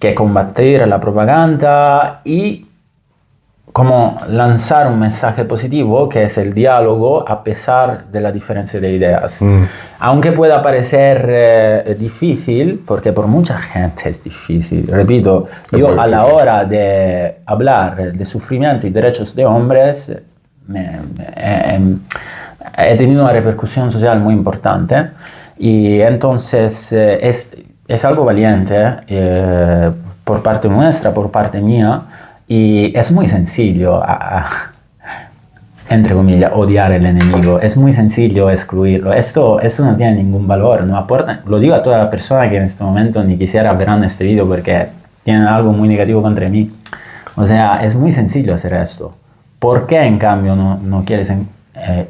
que combatir la propaganda y como lanzar un mensaje positivo que es el diálogo a pesar de la diferencia de ideas. Aunque pueda parecer difícil, porque por mucha gente es difícil, repito, yo a la hora de hablar de sufrimiento y derechos de hombres he tenido una repercusión social muy importante y entonces es algo valiente por parte nuestra, por parte mía. Y es muy sencillo, entre comillas, odiar al enemigo. Es muy sencillo excluirlo. Esto no tiene ningún valor, no aporta. Lo digo a toda la persona que en este momento ni quisiera ver este video porque tienen algo muy negativo contra mí. O sea, es muy sencillo hacer esto. ¿Por qué en cambio no quieres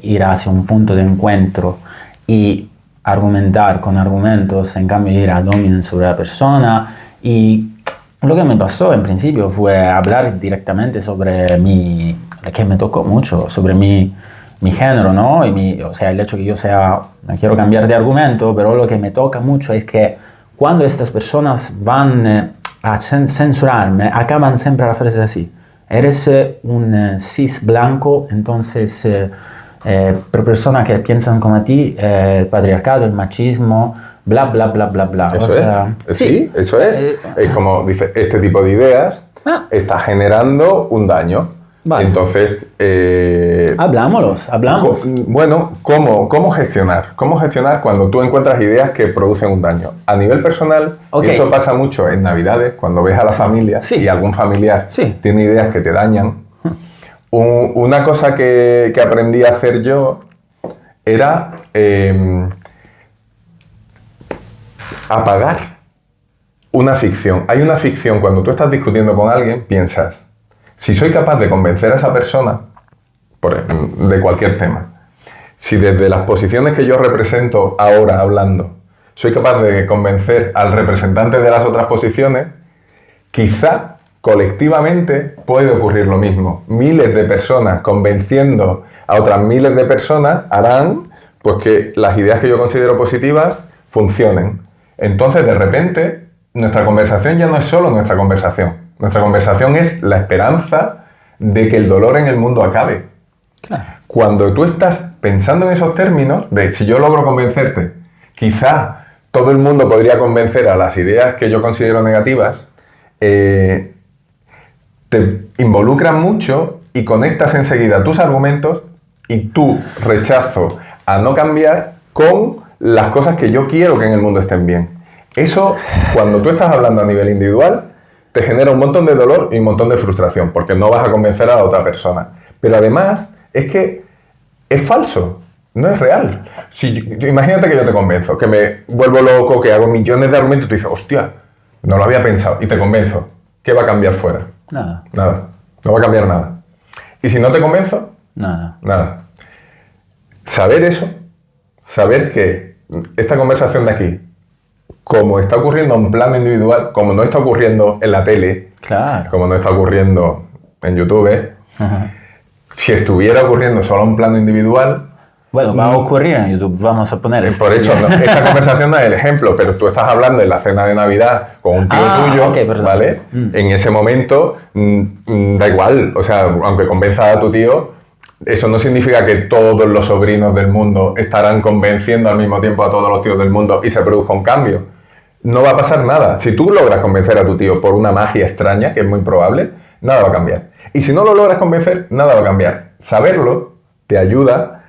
ir hacia un punto de encuentro y argumentar con argumentos, en cambio ir a dominar sobre la persona? Y lo que me pasó en principio fue hablar directamente sobre que me tocó mucho, sobre mi género, ¿no? O sea, el hecho que yo no quiero cambiar de argumento, pero lo que me toca mucho es que cuando estas personas van a censurarme, acaban siempre la frase así. Eres un cis blanco, entonces, por personas que piensan como a ti, el patriarcado, el machismo, bla, bla, bla, bla, bla. Eso es. Sí, eso es. Es como dice, este tipo de ideas está generando un daño. Vale. Entonces... hablamos. Bueno, ¿cómo gestionar? ¿Cómo gestionar cuando tú encuentras ideas que producen un daño? A nivel personal, y eso pasa mucho en Navidades, cuando ves a la familia y algún familiar tiene ideas que te dañan. Una cosa que aprendí a hacer yo era... apagar una ficción. Hay una ficción, cuando tú estás discutiendo con alguien, piensas, si soy capaz de convencer a esa persona de cualquier tema, si desde las posiciones que yo represento ahora hablando, soy capaz de convencer al representante de las otras posiciones, quizá colectivamente puede ocurrir lo mismo. Miles de personas convenciendo a otras miles de personas harán pues que las ideas que yo considero positivas funcionen. Entonces, de repente, nuestra conversación ya no es solo nuestra conversación. Nuestra conversación es la esperanza de que el dolor en el mundo acabe. Claro. Cuando tú estás pensando en esos términos, de si yo logro convencerte, quizá todo el mundo podría convencer a las ideas que yo considero negativas, te involucran mucho y conectas enseguida tus argumentos y tu rechazo a no cambiar con las cosas que yo quiero que en el mundo estén bien. Eso, cuando tú estás hablando a nivel individual, te genera un montón de dolor y un montón de frustración, porque no vas a convencer a la otra persona. Pero además, es que es falso, no es real. Imagínate que yo te convenzo, que me vuelvo loco, que hago millones de argumentos y tú dices, hostia, no lo había pensado, y te convenzo. ¿Qué va a cambiar fuera? Nada. No va a cambiar nada. ¿Y si no te convenzo? Nada. Saber eso, saber que esta conversación de aquí, como está ocurriendo en un plano individual, como no está ocurriendo en la tele, como no está ocurriendo en YouTube, si estuviera ocurriendo solo en un plano individual... Bueno, va a ocurrir en YouTube, vamos a poner Por eso, esta conversación no es el ejemplo, pero tú estás hablando en la cena de Navidad con un tío tuyo, ¿vale? En ese momento, da igual, o sea, aunque convenzas a tu tío, eso no significa que todos los sobrinos del mundo estarán convenciendo al mismo tiempo a todos los tíos del mundo y se produzca un cambio. No va a pasar nada. Si tú logras convencer a tu tío por una magia extraña, que es muy probable, nada va a cambiar. Y si no lo logras convencer, nada va a cambiar. Saberlo te ayuda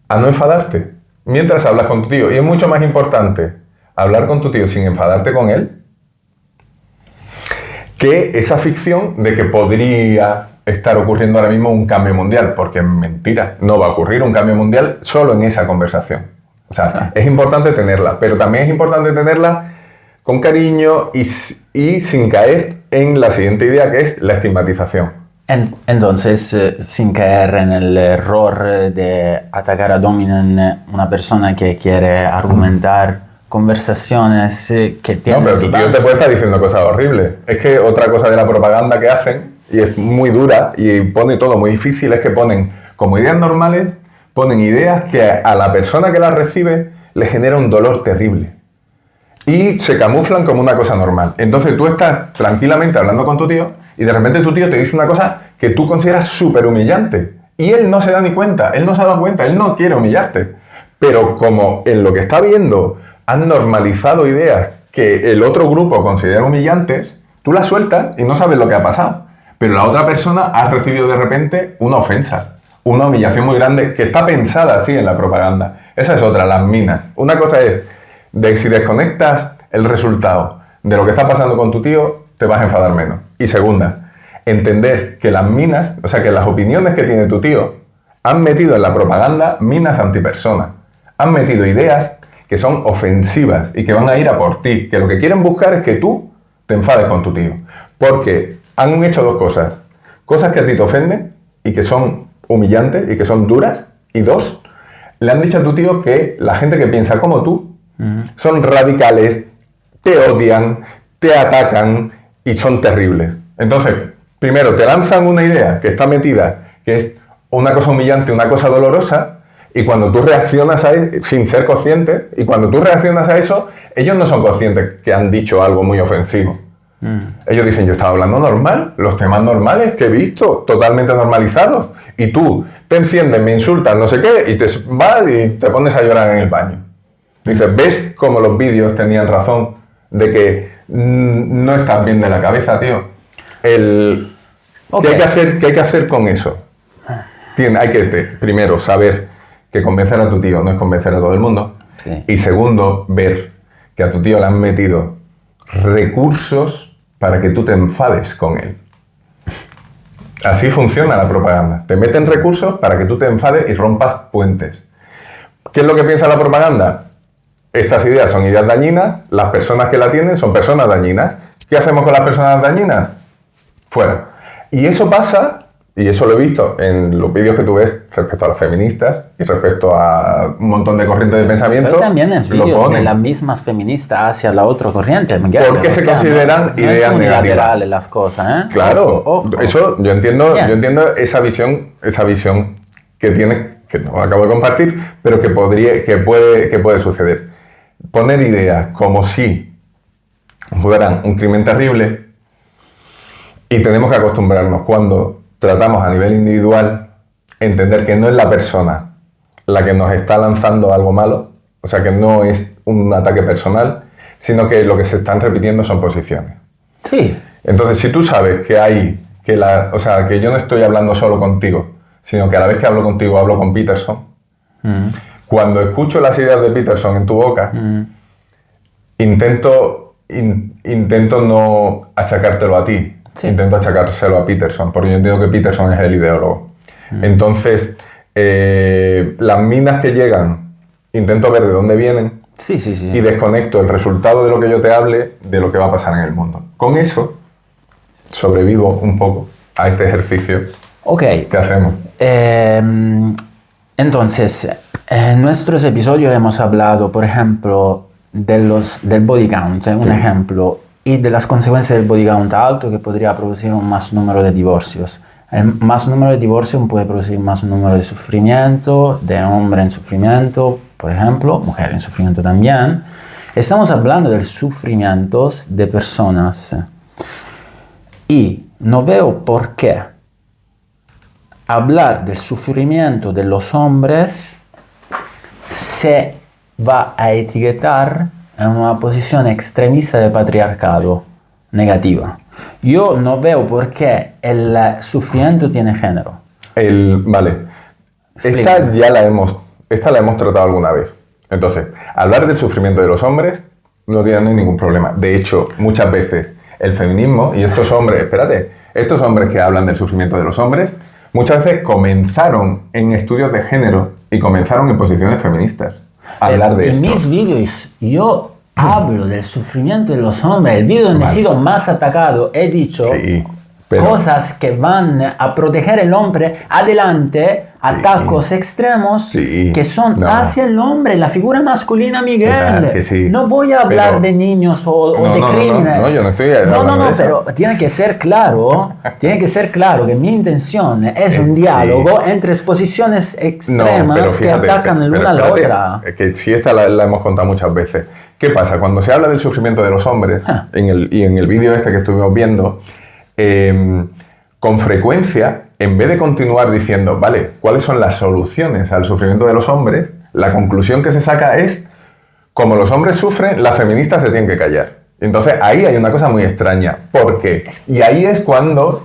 a no enfadarte mientras hablas con tu tío. Y es mucho más importante hablar con tu tío sin enfadarte con él que esa ficción de que podría estar ocurriendo ahora mismo un cambio mundial, porque es mentira. No va a ocurrir un cambio mundial solo en esa conversación. O sea, es importante tenerla, pero también es importante tenerla con cariño y sin caer en la siguiente idea, que es la estigmatización. Entonces, sin caer en el error de atacar a Dominen una persona que quiere argumentar conversaciones que tienen... No, pero tu tío te puede estar diciendo cosas horribles. Es que otra cosa de la propaganda que hacen, y es muy dura, y pone todo muy difícil, es que ponen como ideas normales, ponen ideas que a la persona que las recibe le genera un dolor terrible. y se camuflan como una cosa normal. Entonces tú estás tranquilamente hablando con tu tío y de repente tu tío te dice una cosa que tú consideras súper humillante y él no se da ni cuenta, él no se ha dado cuenta, él no quiere humillarte. Pero como en lo que está viendo han normalizado ideas que el otro grupo considera humillantes, tú las sueltas y no sabes lo que ha pasado. Pero la otra persona ha recibido de repente una ofensa, una humillación muy grande que está pensada así en la propaganda. Esa es otra, las minas. Una cosa es de si desconectas el resultado de lo que está pasando con tu tío, te vas a enfadar menos. Y segunda, entender que las minas, o sea, que las opiniones que tiene tu tío han metido en la propaganda minas antipersona. Han metido ideas que son ofensivas y que van a ir a por ti, que lo que quieren buscar es que tú te enfades con tu tío. Porque han hecho dos cosas. Cosas que a ti te ofenden y que son humillantes y que son duras. Y dos, le han dicho a tu tío que la gente que piensa como tú son radicales, te odian, te atacan y son terribles. Entonces, primero te lanzan una idea que está metida, que es una cosa humillante, una cosa dolorosa, y cuando tú reaccionas a eso, sin ser consciente, y cuando tú reaccionas a eso, ellos no son conscientes que han dicho algo muy ofensivo. Ellos dicen, yo estaba hablando normal, los temas normales que he visto, totalmente normalizados, y tú te enciendes, me insultas, no sé qué, y te vas y te pones a llorar en el baño. Dices, ¿ves cómo los vídeos tenían razón de que no estás bien de la cabeza, tío? ¿Qué hay que hacer con eso? Hay que primero saber que convencer a tu tío no es convencer a todo el mundo. Sí. Y segundo, ver que a tu tío le han metido recursos para que tú te enfades con él. Así funciona la propaganda. Te meten recursos para que tú te enfades y rompas puentes. ¿Qué es lo que piensa la propaganda? Estas ideas son ideas dañinas, las personas que la tienen son personas dañinas. ¿Qué hacemos con las personas dañinas? Fuera. Y eso pasa, y eso lo he visto en los vídeos que tú ves respecto a las feministas y respecto a un montón de corrientes de pensamiento. Pero también en vídeos de las mismas feministas hacia la otra corriente. Miguel, porque se consideran ideas no es negativas. unilaterales las cosas, ¿eh? Claro, Ojo. eso yo entiendo esa visión que tiene, que no acabo de compartir, pero que puede suceder. Poner ideas como si fueran un crimen terrible, y tenemos que acostumbrarnos cuando tratamos a nivel individual, entender que no es la persona la que nos está lanzando algo malo, o sea que no es un ataque personal, sino que lo que se están repitiendo son posiciones. Sí. Entonces, si tú sabes que yo no estoy hablando solo contigo, sino que a la vez que hablo contigo hablo con Peterson, cuando escucho las ideas de Peterson en tu boca, intento no achacártelo a ti, intento achacárselo a Peterson, porque yo entiendo que Peterson es el ideólogo. Entonces, las minas que llegan, intento ver de dónde vienen y desconecto el resultado de lo que yo te hable de lo que va a pasar en el mundo. Con eso, sobrevivo un poco a este ejercicio. Ok. ¿Qué hacemos? Entonces, en nuestros episodios hemos hablado, por ejemplo, del body count, un ejemplo, y de las consecuencias del body count alto que podría producir un más número de divorcios. El más número de divorcios puede producir más número de sufrimiento, de hombre en sufrimiento, por ejemplo, mujer en sufrimiento también. Estamos hablando del sufrimiento de personas y no veo por qué hablar del sufrimiento de los hombres se va a etiquetar en una posición extremista de patriarcado negativa. Yo no veo por qué el sufrimiento tiene género. Vale. Esta la hemos tratado alguna vez. Entonces, hablar del sufrimiento de los hombres no tiene ningún problema. De hecho, muchas veces el feminismo y estos hombres que hablan del sufrimiento de los hombres, muchas veces comenzaron en estudios de género y comenzaron en posiciones feministas a hablar de esto. En mis vídeos yo hablo del sufrimiento de los hombres. El vídeo donde he sido más atacado he dicho cosas que van a proteger al hombre adelante, atacos extremos que son hacia el hombre, la figura masculina, Miguel. No voy a hablar de niños o de crímenes. No, yo no estoy hablando de eso. Pero tiene que ser claro que mi intención es un diálogo entre posiciones extremas que atacan el una a la otra. Que si esta la hemos contado muchas veces. ¿Qué pasa? Cuando se habla del sufrimiento de los hombres, en el vídeo este que estuvimos viendo, con frecuencia, en vez de continuar diciendo, vale, ¿cuáles son las soluciones al sufrimiento de los hombres? La conclusión que se saca es, como los hombres sufren, las feministas se tienen que callar. Entonces ahí hay una cosa muy extraña. ¿Por qué? Y ahí es cuando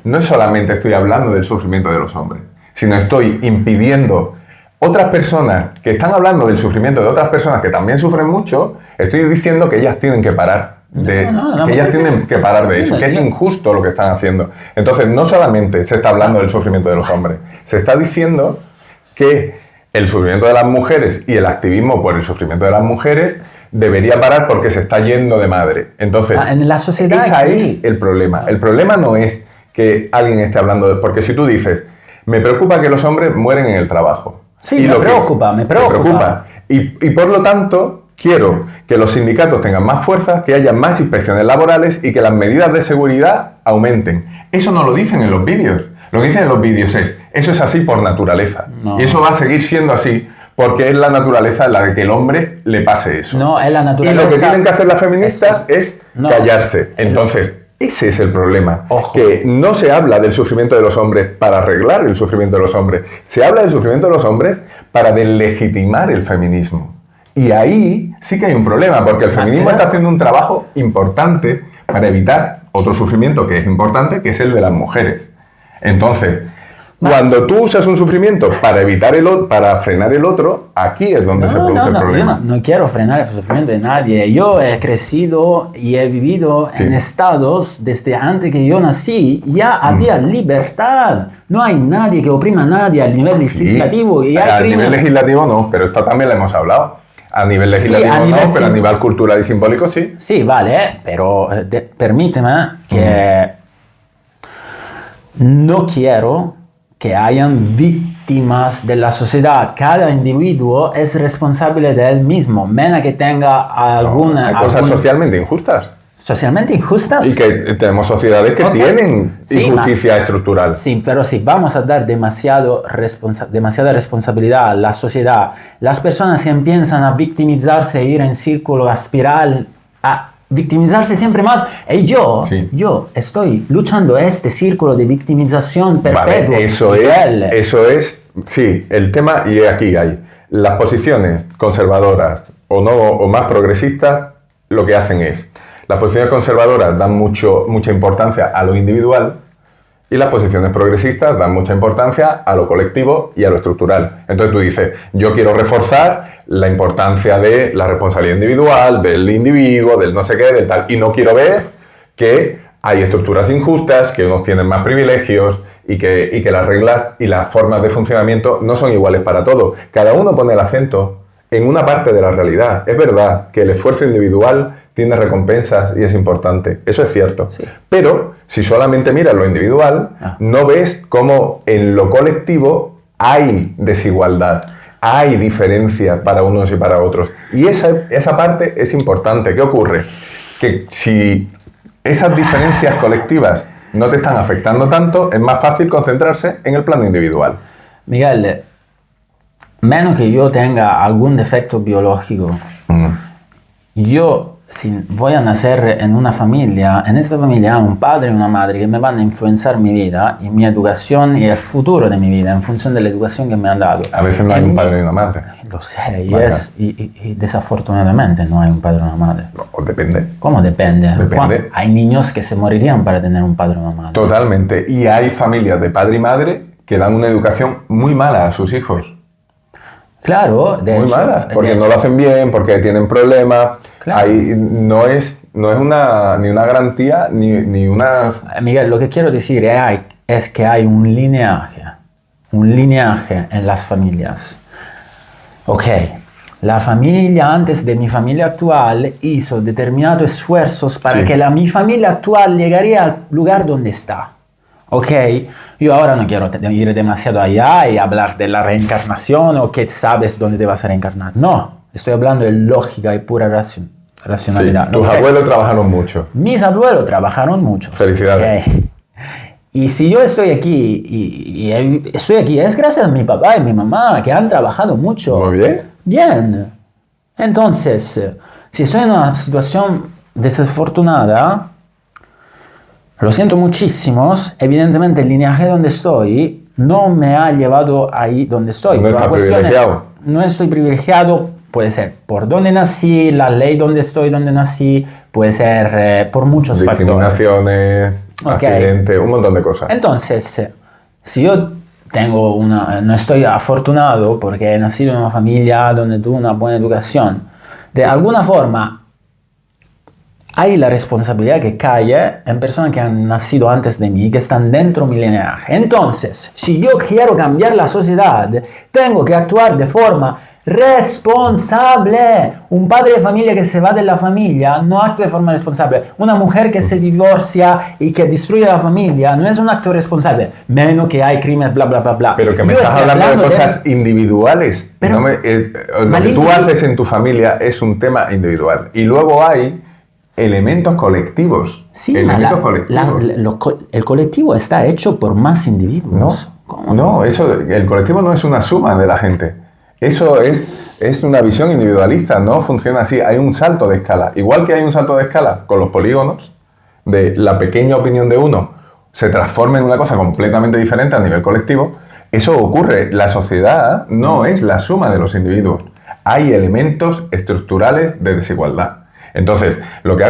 no es solamente estoy hablando del sufrimiento de los hombres, sino estoy impidiendo otras personas que están hablando del sufrimiento de otras personas que también sufren mucho, estoy diciendo que ellas tienen que parar. Que ellas tienen que parar de eso, que es injusto lo que están haciendo. Entonces, no solamente se está hablando del sufrimiento de los hombres, se está diciendo que el sufrimiento de las mujeres y el activismo por el sufrimiento de las mujeres debería parar porque se está yendo de madre. Entonces, en la sociedad ese es el problema. El problema no es que alguien esté hablando de... Porque si tú dices, me preocupa que los hombres mueren en el trabajo. Sí, me preocupa. Y por lo tanto... Quiero que los sindicatos tengan más fuerza, que haya más inspecciones laborales y que las medidas de seguridad aumenten. Eso no lo dicen en los vídeos. Lo que dicen en los vídeos es, eso es así por naturaleza. No. Y eso va a seguir siendo así porque es la naturaleza en la de que el hombre le pase eso. No, es la naturaleza. Y lo que tienen que hacer las feministas es callarse. Entonces, ese es el problema. Ojo. Que no se habla del sufrimiento de los hombres para arreglar el sufrimiento de los hombres. Se habla del sufrimiento de los hombres para deslegitimar el feminismo. Y ahí sí que hay un problema, porque el feminismo está haciendo un trabajo importante para evitar otro sufrimiento que es importante, que es el de las mujeres. Entonces, cuando tú usas un sufrimiento para evitar para frenar el otro, aquí es donde se produce el problema. Yo no quiero frenar el sufrimiento de nadie. Yo he crecido y he vivido en estados desde antes que yo nací. Ya había libertad. No hay nadie que oprima a nadie al nivel legislativo. Y al nivel legislativo no, pero esto también lo hemos hablado. A nivel legislativo pero a nivel cultural y simbólico sí. Sí, vale, pero permíteme que no quiero que hayan víctimas de la sociedad. Cada individuo es responsable de él mismo, menos que tenga alguna... hay cosas socialmente injustas. ¿Socialmente injustas? Y que tenemos sociedades que tienen injusticia estructural. Sí, pero si vamos a dar demasiada responsabilidad a la sociedad, las personas empiezan a victimizarse, ir en círculo, a espiral, a victimizarse siempre más. Y yo estoy luchando este círculo de victimización perpetua. Vale, eso es, sí, el tema, y aquí hay las posiciones conservadoras o más progresistas, lo que hacen es, las posiciones conservadoras dan mucha importancia a lo individual y las posiciones progresistas dan mucha importancia a lo colectivo y a lo estructural. Entonces tú dices, yo quiero reforzar la importancia de la responsabilidad individual, del individuo, del no sé qué, del tal, y no quiero ver que hay estructuras injustas, que unos tienen más privilegios y que las reglas y las formas de funcionamiento no son iguales para todos. Cada uno pone el acento en una parte de la realidad. Es verdad que el esfuerzo individual tiene recompensas y es importante. Eso es cierto. Sí. Pero si solamente miras lo individual, no ves cómo en lo colectivo hay desigualdad, hay diferencia para unos y para otros. Y esa parte es importante. ¿Qué ocurre? Que si esas diferencias colectivas no te están afectando tanto, es más fácil concentrarse en el plano individual. Miguel, menos que yo tenga algún defecto biológico, yo, si voy a nacer en una familia, en esta familia hay un padre y una madre que me van a influenciar mi vida y mi educación y el futuro de mi vida en función de la educación que me han dado. A veces no hay un padre y una madre. Lo sé, y desafortunadamente no hay un padre y una madre. No, depende. ¿Cómo depende? Depende. Hay niños que se morirían para tener un padre y una madre. Totalmente. Y hay familias de padre y madre que dan una educación muy mala a sus hijos. Claro, de muy hecho. Muy mala, porque no lo hacen bien, porque tienen problemas. Claro. Ahí no es ni una garantía, ni una... Miguel, lo que quiero decir es que hay un lineaje en las familias. Ok, la familia antes de mi familia actual hizo determinados esfuerzos para que mi familia actual llegaría al lugar donde está. ¿Ok? Yo ahora no quiero ir demasiado allá y hablar de la reencarnación o que sabes dónde te vas a reencarnar. No, estoy hablando de lógica y pura racionalidad. Sí, tus abuelos trabajaron mucho. Mis abuelos trabajaron mucho. Felicidades. ¿Okay? Y si yo estoy aquí y estoy aquí es gracias a mi papá y mi mamá que han trabajado mucho. Muy bien. Bien. Entonces, si estoy en una situación desafortunada, lo siento muchísimo, evidentemente el linaje donde estoy no me ha llevado ahí donde estoy. No estás privilegiado. No estoy privilegiado, puede ser por dónde nací, la ley donde estoy, donde nací, puede ser por muchos factores. Discriminaciones, accidentes, un montón de cosas. Entonces, si yo no estoy afortunado porque he nacido en una familia donde tuve una buena educación, de alguna forma hay la responsabilidad que cae en personas que han nacido antes de mí, que están dentro de mi linaje. Entonces, si yo quiero cambiar la sociedad, tengo que actuar de forma responsable. Un padre de familia que se va de la familia no actúa de forma responsable. Una mujer que se divorcia y que destruye la familia no es un acto responsable, menos que hay crímenes, bla, bla, bla, bla. Pero que me estás hablando de cosas individuales. Pero, lo que tú haces en tu familia es un tema individual. Y luego hay elementos colectivos. Sí, elementos colectivos. El colectivo está hecho por más individuos. No, el colectivo no es una suma de la gente. Eso es una visión individualista, no funciona así. Hay un salto de escala. Igual que hay un salto de escala con los polígonos, de la pequeña opinión de uno se transforma en una cosa completamente diferente a nivel colectivo. Eso ocurre. La sociedad no es la suma de los individuos. Hay elementos estructurales de desigualdad. Entonces, lo que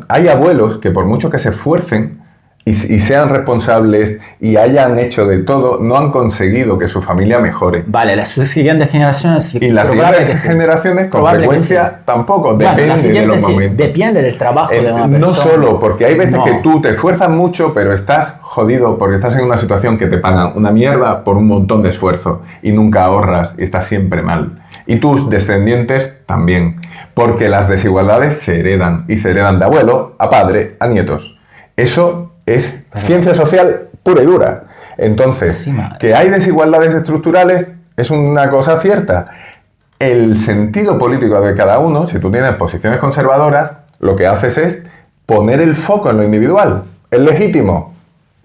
hay abuelos que por mucho que se esfuercen y sean responsables y hayan hecho de todo, no han conseguido que su familia mejore. Vale, las siguientes generaciones sí. Y las siguientes generaciones, con frecuencia, tampoco. Depende de los momentos. Depende del trabajo de una persona. No solo, porque hay veces que tú te esfuerzas mucho, pero estás jodido porque estás en una situación que te pagan una mierda por un montón de esfuerzo y nunca ahorras y estás siempre mal. Y tus descendientes también, porque las desigualdades se heredan y se heredan de abuelo a padre a nietos. Eso es ciencia social pura y dura. Entonces, que hay desigualdades estructurales es una cosa cierta. El sentido político de cada uno, si tú tienes posiciones conservadoras, lo que haces es poner el foco en lo individual. ¿Es legítimo?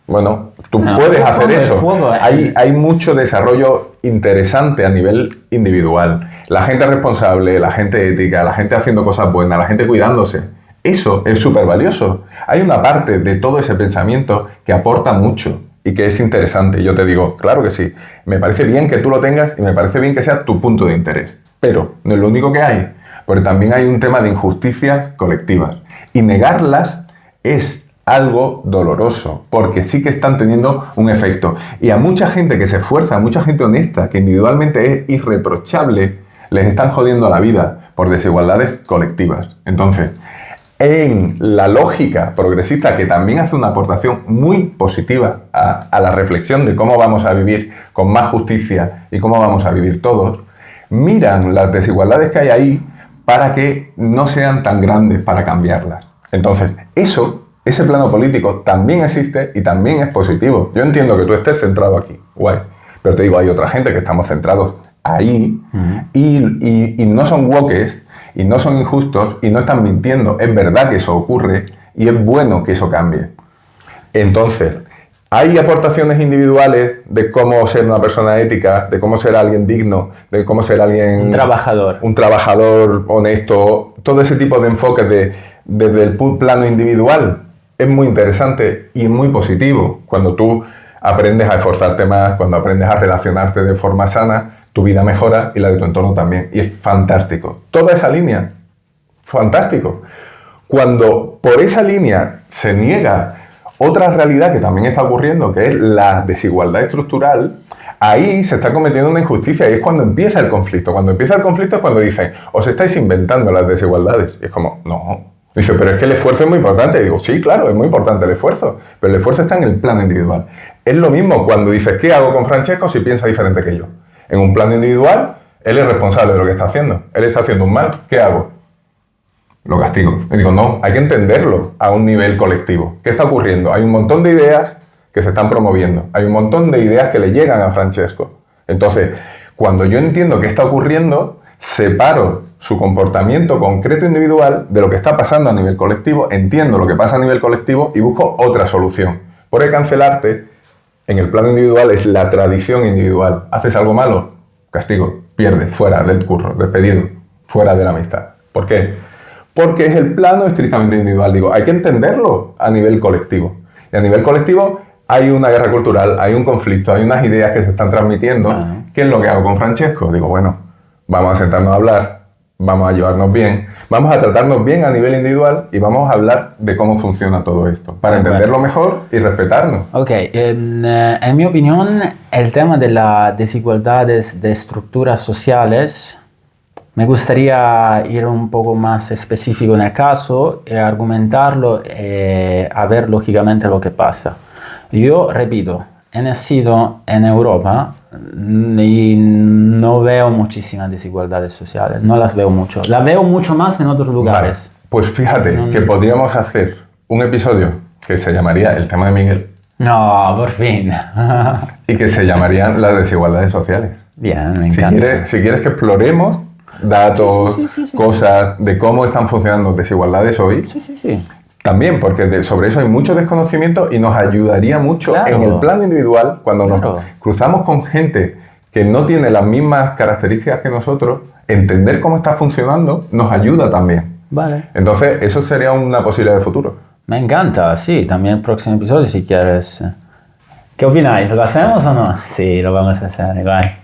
Bueno, tú puedes hacer eso. Hay mucho desarrollo interesante a nivel individual. La gente responsable, la gente ética, la gente haciendo cosas buenas, la gente cuidándose. Eso es súper valioso. Hay una parte de todo ese pensamiento que aporta mucho y que es interesante. Yo te digo, claro que sí. Me parece bien que tú lo tengas y me parece bien que sea tu punto de interés. Pero no es lo único que hay. Porque también hay un tema de injusticias colectivas. Y negarlas es algo doloroso, porque sí que están teniendo un efecto. Y a mucha gente que se esfuerza, a mucha gente honesta, que individualmente es irreprochable, les están jodiendo la vida por desigualdades colectivas. Entonces, en la lógica progresista, que también hace una aportación muy positiva a la reflexión de cómo vamos a vivir con más justicia y cómo vamos a vivir todos, miran las desigualdades que hay ahí para que no sean tan grandes para cambiarlas. Entonces, ese plano político también existe y también es positivo. Yo entiendo que tú estés centrado aquí, guay, pero te digo, hay otra gente que estamos centrados ahí y no son wokes y no son injustos y no están mintiendo. Es verdad que eso ocurre y es bueno que eso cambie. Entonces, hay aportaciones individuales de cómo ser una persona ética, de cómo ser alguien digno, de cómo ser alguien... Un trabajador honesto. Todo ese tipo de enfoques desde el plano individual es muy interesante y muy positivo. Cuando tú aprendes a esforzarte más, cuando aprendes a relacionarte de forma sana, tu vida mejora y la de tu entorno también. Y es fantástico. Toda esa línea, fantástico. Cuando por esa línea se niega otra realidad que también está ocurriendo, que es la desigualdad estructural, ahí se está cometiendo una injusticia y es cuando empieza el conflicto. Cuando empieza el conflicto es cuando dicen, os estáis inventando las desigualdades. Y es como, no. Dice, pero es que el esfuerzo es muy importante. Y digo, sí, claro, es muy importante el esfuerzo, pero el esfuerzo está en el plano individual. Es lo mismo cuando dices, ¿qué hago con Francesco si piensa diferente que yo? En un plano individual, Él es responsable de lo que está haciendo. Él está haciendo un mal, ¿qué hago? Lo castigo. Y digo, no, hay que entenderlo a un nivel colectivo. ¿Qué está ocurriendo? Hay un montón de ideas que se están promoviendo. Hay un montón de ideas que le llegan a Francesco. Entonces, cuando yo entiendo qué está ocurriendo, separo su comportamiento concreto individual de lo que está pasando a nivel colectivo, entiendo lo que pasa a nivel colectivo y busco otra solución. Porque cancelarte en el plano individual es la tradición individual. Haces algo malo, castigo, pierdes, fuera del curro, despedido, fuera de la amistad. ¿Por qué? Porque es el plano estrictamente individual. Digo, hay que entenderlo a nivel colectivo. Y a nivel colectivo hay una guerra cultural, hay un conflicto, hay unas ideas que se están transmitiendo. ¿Qué es lo que hago con Francesco? Digo, bueno, vamos a sentarnos a hablar, vamos a llevarnos bien, vamos a tratarnos bien a nivel individual y vamos a hablar de cómo funciona todo esto, para entenderlo mejor y respetarnos. Ok, en mi opinión, el tema de las desigualdades de estructuras sociales, me gustaría ir un poco más específico en el caso y argumentarlo a ver lógicamente lo que pasa. Yo repito, he nacido en Europa y no veo muchísimas desigualdades sociales, no las veo mucho. Las veo mucho más en otros lugares. Vale. Pues fíjate que podríamos hacer un episodio que se llamaría El tema de Miguel. No, por fin. Y que se llamarían las desigualdades sociales. Bien, me encanta. Si quieres que exploremos datos, cosas de cómo están funcionando desigualdades hoy. Sí. También, porque sobre eso hay mucho desconocimiento y nos ayudaría mucho en el plano individual, cuando nos cruzamos con gente que no tiene las mismas características que nosotros, entender cómo está funcionando nos ayuda también. Vale. Entonces, eso sería una posibilidad de futuro. Me encanta, sí, también el próximo episodio si quieres. ¿Qué opináis? ¿Lo hacemos o no? Sí, lo vamos a hacer, igual.